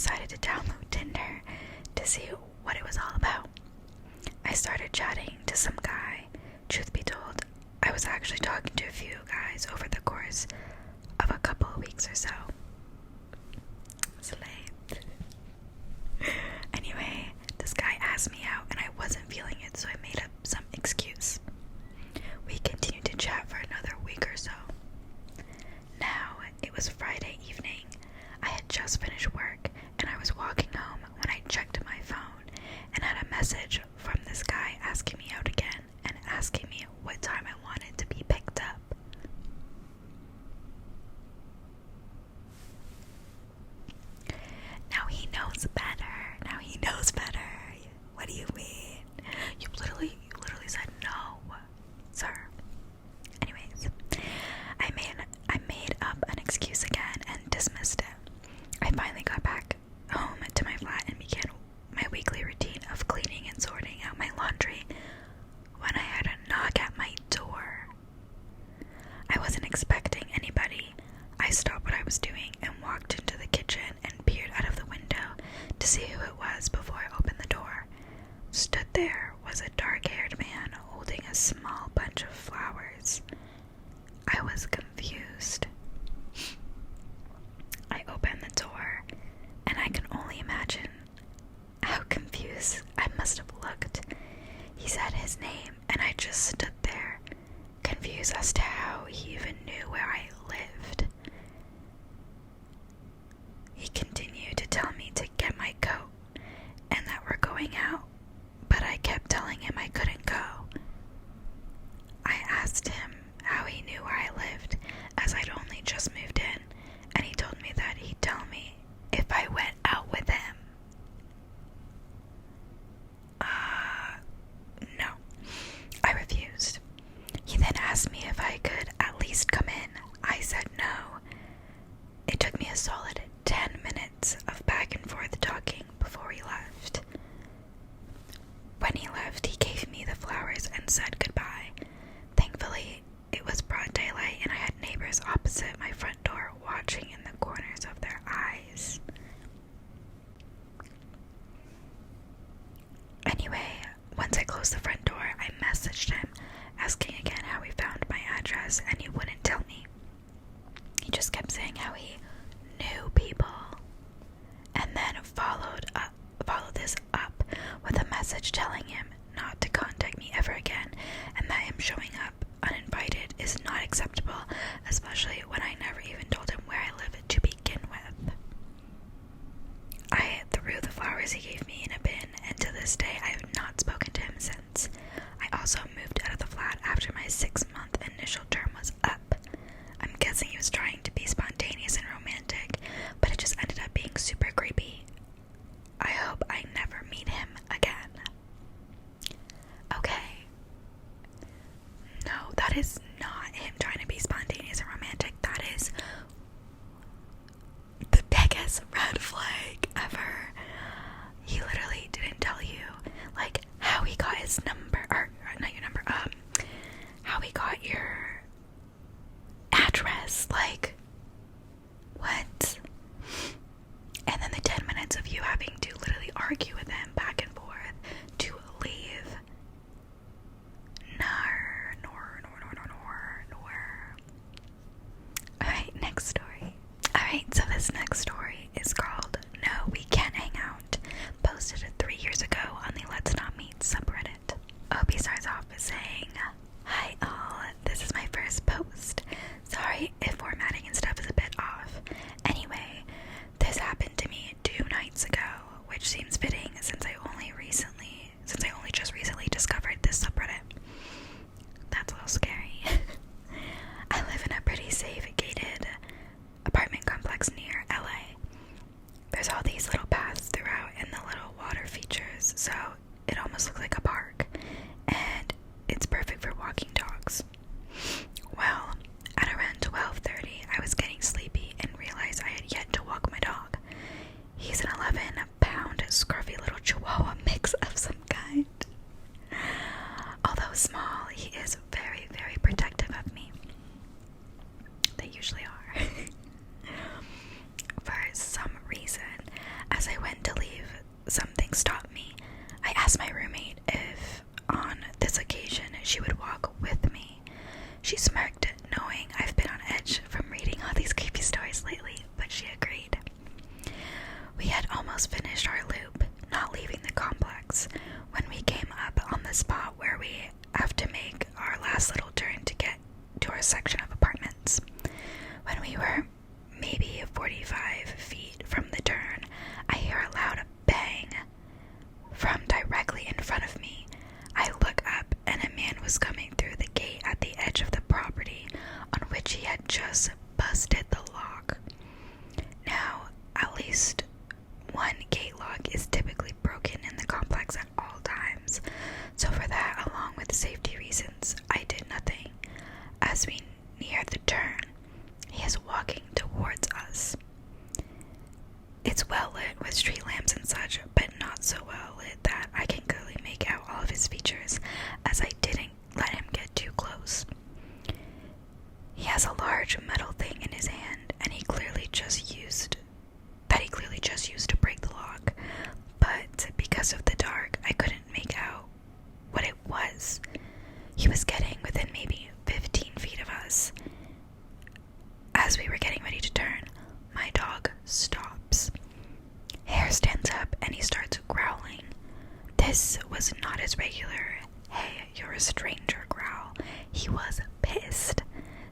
decided to download Tinder to see what it was all about. I started chatting to some guy. Truth be told, I was actually talking to a few guys over the course of a couple of weeks or so. Slay. Anyway, this guy asked me out and I wasn't feeling it, so I made up some excuse. We continued to chat for another week or so. Now, it was Friday evening. I had just finished work and I was walking home when I checked my phone and had a message from this guy asking me out again and asking me what time I wanted to be picked up. Now he knows better. What do you mean? You literally said no, sir. Anyways, I made up an excuse again and dismissed it. I finally got back home to my flat and began my weekly routine of cleaning and sorting out my laundry when I heard a knock at my door. I wasn't expecting anybody. I stopped what I was doing and walked into the kitchen and peered out of the window to see who it was before I opened the door. Stood there was a dark-haired man holding a small bunch of flowers. I was confused. I opened the door, and I can only imagine how confused I must have looked. He said his name, and I just stood there, confused as to how he even knew where I lived. He continued to tell me to get my coat, and that we're going out, but I kept telling him I couldn't go. I asked him how he knew where I lived, as I'd only just moved in, and he told me that he'd tell me if I went out with him. No. I refused. He then asked me if I could at least come in. I said no. It took me a solid 10 minutes of back and forth talking before he left. When he left, he gave me the flowers and said goodbye. Thankfully, it was broad daylight and I had neighbors opposite my front door watching in the corners of their eyes. Anyway, once I closed the front door, I messaged him, asking again how he found my address, and he wouldn't tell me. He just kept saying how he knew people, and then followed this up with a message telling him not to contact me ever again, and that him showing up uninvited is not acceptable, especially when I never even told him where I live to begin with. I threw the flowers he gave me in a bin, and to this day I have not spoken to him since. I also moved out of the flat after my 6-month initial term was up. I'm guessing he was trying to be spontaneous and romantic, but it just ended up being super creepy. I hope I never meet him again. Okay. No, that is not him trying to be spontaneous and romantic. That is the biggest red flag ever. He literally didn't tell you, like, how he got his number, or not your number, how he got your address, like, what? And then the 10 minutes of you having to literally argue with him back and forth to leave. Nor. Alright, next story. Alright, so this next story is called No, We Can't Hang Out, posted 3 years ago on the Let's Not Meet subreddit. Opie starts off by saying, "Hi all, this is my first post. Sorry if formatting and stuff is a bit off. Anyway, this happened to me 2 nights ago, which seems fitting since I only just recently discovered this subreddit. That's a little scary. I live in a pretty safe, gated apartment complex near LA. There's all these little paths throughout and the little water features, so it almost looks like a park, and it's perfect for walking dogs. Well, at around 12:30, I was getting sleepy and realized I had yet to walk my dog. He's an 11-pound scruffy little chihuahua mix of some kind. Although small, he is very, very protective of me. They usually are. For some reason, as As I went to leave, something stopped me. I asked my roommate if, on this occasion, she would walk with me. She smirked, knowing I've been on edge from reading all these creepy stories lately, but she agreed. We had almost finished our loop, not leaving the complex, when we came up on the spot where we have to make our last little turn to get to our section of apartments. When we were maybe 45 feet from the turn, I hear a loud bang from directly in front of me. I look up, and a man was coming through the gate at the edge of the property, on which he had just busted the lock. Now, at least one gate lock is typically broken in the complex at all times, so for that, along with safety reasons, I did nothing. As we near the turn, he is walking towards us. It's well lit with street lamps and such, but not so well lit that I can clearly make out all of his features, as I didn't let him get too close. He has a large metal thing in his hand, and he clearly just used to break the lock, but because of the dark, I couldn't make out what it was. He was getting within maybe 15 feet of us. As we were getting ready to turn, my dog stops. Hair stands up and he starts growling. This was not his regular, "Hey, you're a stranger" growl. He was pissed.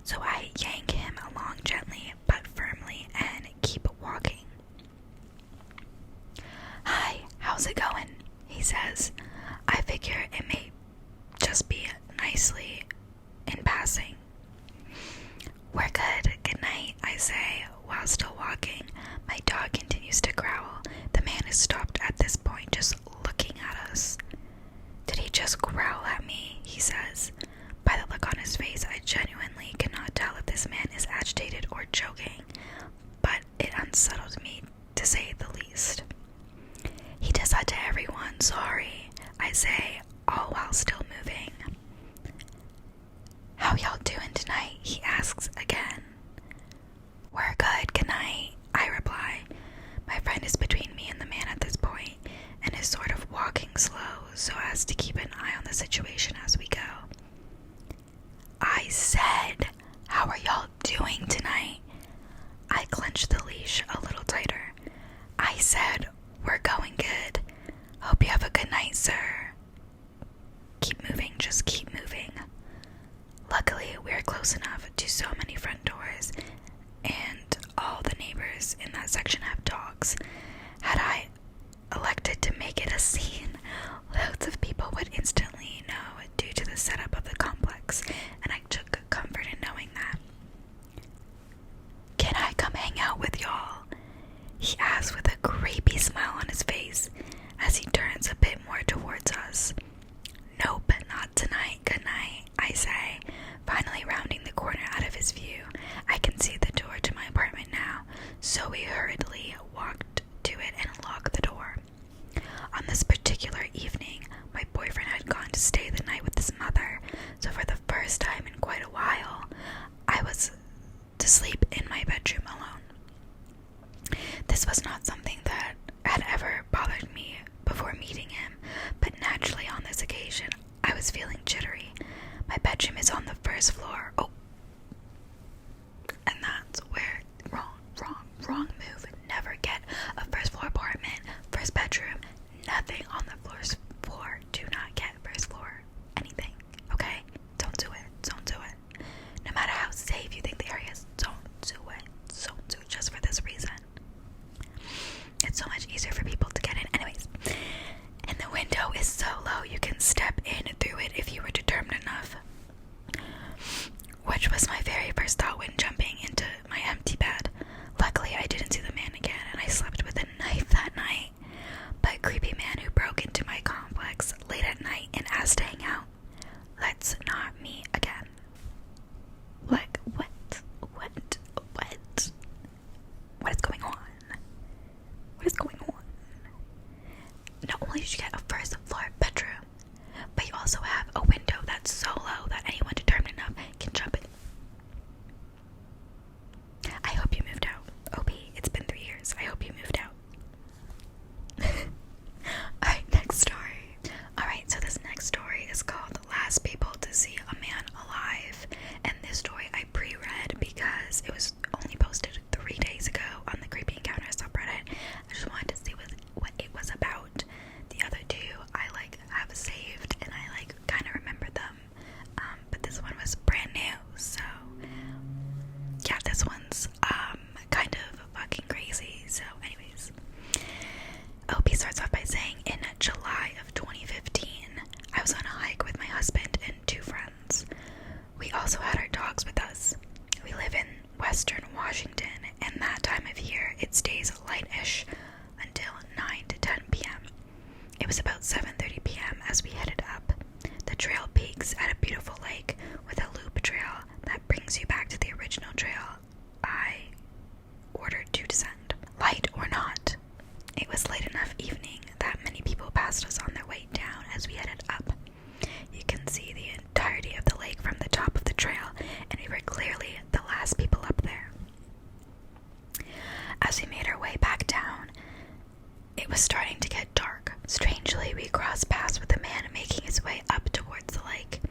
So I yank him along gently but firmly and keep walking. "Hi, how's it going?" he says. I figure it may just be nicely in passing. "We're good. Good night," I say, while still walking. My dog continues to growl. The man is stopped at this point, just looking at us. "Did he just growl at me?" he says. By the look on his face, I genuinely cannot tell if this man is agitated or joking, but it unsettled me, to say the least. "He does that to everyone, sorry," I say, all while still moving. "How y'all doing tonight?" he asks again. "We're good, good night," I reply. My friend is between me and the man at this point, and is sort of walking slow so as to keep an eye on the situation as we go. "I said, how are y'all doing tonight?" I clench the leash a little tighter. "I said, we're going good. Hope you have a good night, sir." Keep moving, just keep moving. Luckily, we are close enough to so many front doors, and all the neighbors in that section have dogs. Had I elected to make it a scene, loads of people would instantly know due to the setup of the complex, and I took comfort in knowing that. "Can I come hang out with y'all?" he asks with a creepy smile on his face as he turns a bit more towards us. "Nope, not tonight, good night," I say, finally rounding the corner out of his view. I can see the door to my apartment now, so we hurriedly walked to it and locked the door. On this particular evening, my boyfriend had gone to stay the night with his mother, so for the first time in quite a while, I was to sleep in my bedroom alone. This was not something that had ever bothered me before meeting him, but naturally on this occasion, I was feeling jittery. My bedroom is on the first floor. Oh, and that's where, wrong move. Never get a first floor apartment, first bedroom, nothing on the first floor. Do not get first floor anything, okay? Don't do it. No matter how safe you think the area is, don't do it. Don't do it just for this reason. It's so much easier for people to get in. Anyways, and the window is so low you can step in through it if you were determined enough. Which was my very first thought when jumping into my empty bed. Luckily, I didn't see the man again, and I slept with a knife that night. But creepy man who broke into my complex late at night and asked to hang out. Let's not meet again. Like, what? What is going on? What is going on? Not only did you get a first floor bedroom, but you also have a window that's so low that anyone determined enough can jump in. I hope you moved out. OP, it's been 3 years. I hope you moved out. was about 7:30 p.m. as we headed up. The trail peaks at a beautiful lake with a loop trail that brings you back to the original trail I ordered to descend. Light or not, it was late enough evening that many people passed us on their way down as we headed up. You can see the entirety of the lake from the top of the trail, and we were clearly the last people up there. As we made our way back down, it was starting to get dark. Strangely, we crossed paths with a man making his way up towards the lake.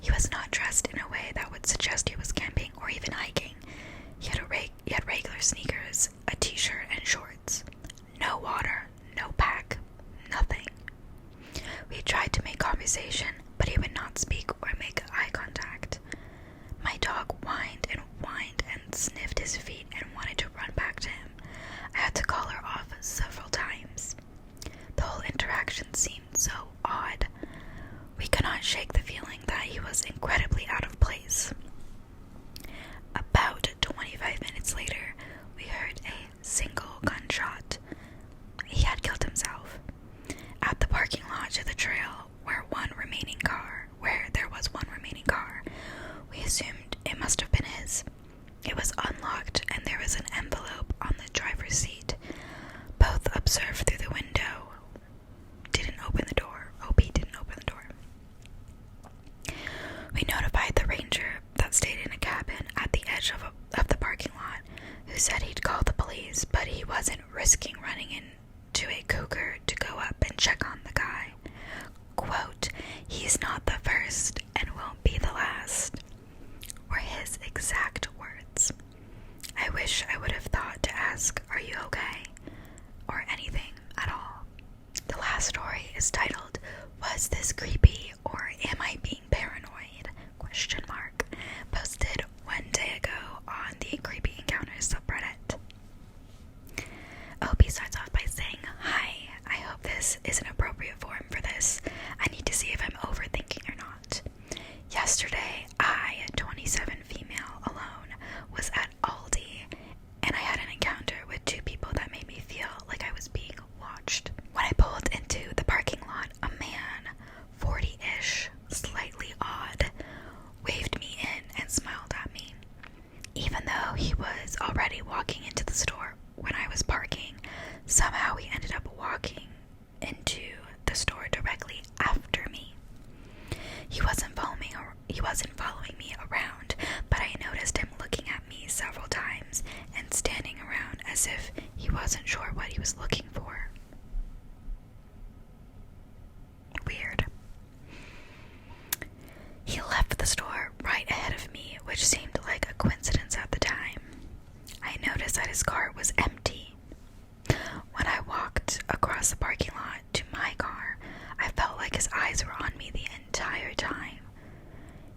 He was not dressed in a way that would suggest he was camping or even hiking. He had regular sneakers, a t-shirt, and shorts. No water, no pack, nothing. We tried to make conversation, but he would not speak or make eye contact. My dog whined and sniffed his feet and wanted to run back to him. I had to call her off several times. The whole interaction seemed so odd. We could not shake the feeling that he was incredibly out of place. About 25 minutes later, we heard a single gunshot. He had killed himself. At the parking lot to the trail, where there was one remaining car, we assumed it must have been his. It was unlocked, and there was an envelope on the driver's seat. Both observed through the window. OP didn't open the door. We notified the ranger that stayed in a cabin at the edge of the parking lot, who said he'd call the police, but he wasn't risking running into a cougar to go up and check on the guy. Quote, "He's not the first and won't be the last," were his exact words. I wish I would have thought to ask, "Are you okay?" or anything at all. The last story is titled, "Was this creepy or am I being paranoid?" Posted 1 day ago on the Creepy Encounters subreddit. OP starts off by saying, "Hi, I hope this is an appropriate forum for this. I need to see if I'm overthinking or not. Yesterday, I, 27 female, alone, was at Aldi, and I had an encounter with two people that made me feel like I was being watched. When I pulled into the parking lot, a man, 40-ish, slightly odd, waved me in and smiled at me. Even though he was already walking into the store when I was parking, somehow he ended up walking into the store directly after me. He wasn't following me around, but I noticed him looking at me several times and standing around as if he wasn't sure what he was looking for. Weird. He left the store right ahead of me, which seemed like a coincidence at the time. I noticed that his car was empty. When I walked across the parking lot to my car, I felt like his eyes were on me the entire time.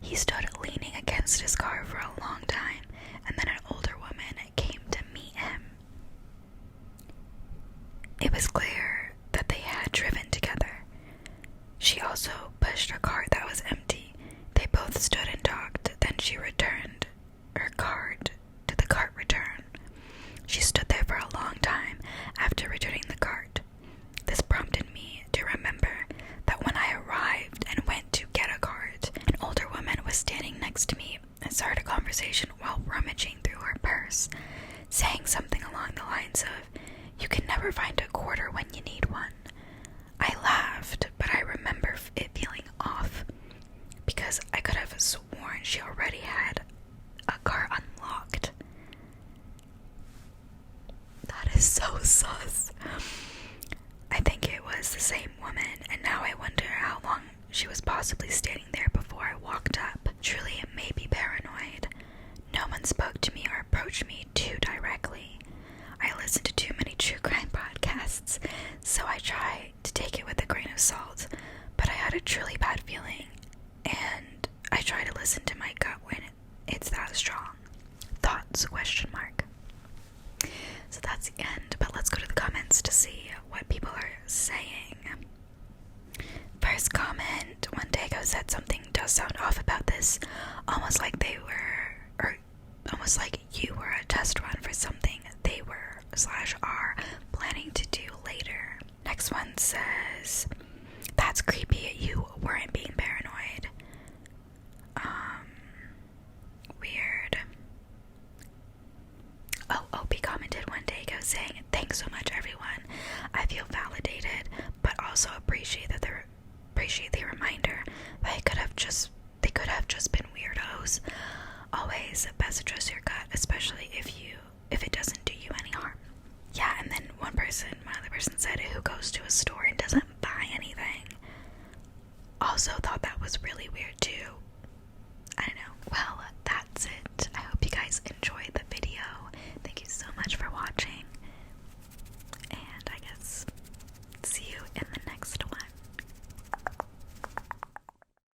He stood leaning against his car for a long time, and then an older woman came to meet him. It was clear that they had driven together. She also pushed a cart that was empty. They both stood and talked, then she returned her card to the cart return. She stood there for a long time after returning the cart. This prompted me to remember that when I arrived and went to get a cart, an older woman was standing next to me and started a conversation while rummaging through her purse, saying something along the lines of, "You can never find a quarter when you need one." I laughed, but I remember it feeling off, because I could have sworn she already had a car unlocked. That is so sus. I think it was the same woman, and now I wonder how long she was possibly standing there before I walked up. Truly, it may be paranoid. No one spoke to me or approached me too directly. I listened to too many true crime podcasts, so I try to take it with a grain of salt, but I had a truly bad feeling, and I try to listen to my gut when it's that strong. Thoughts? ? So that's the end, but let's go to the comments to see what people are saying. First comment, one Dago said something does sound off about this, almost like you were a test run for something they were /are planning to do later. Next one says, was, that's creepy. You weren't being paranoid. Weird. Oh, Opie commented one day, saying, "Thanks so much, everyone. I feel validated, but also appreciate the reminder that they could have just been weirdos. Always best to trust your gut, especially if it doesn't do you any harm." Yeah, and then one other person said, "Who goes to a store and doesn't buy anything?" Also thought that was really weird too. I don't know. Well, that's it. I hope you guys enjoyed the video. Thank you so much for watching. And I guess see you in the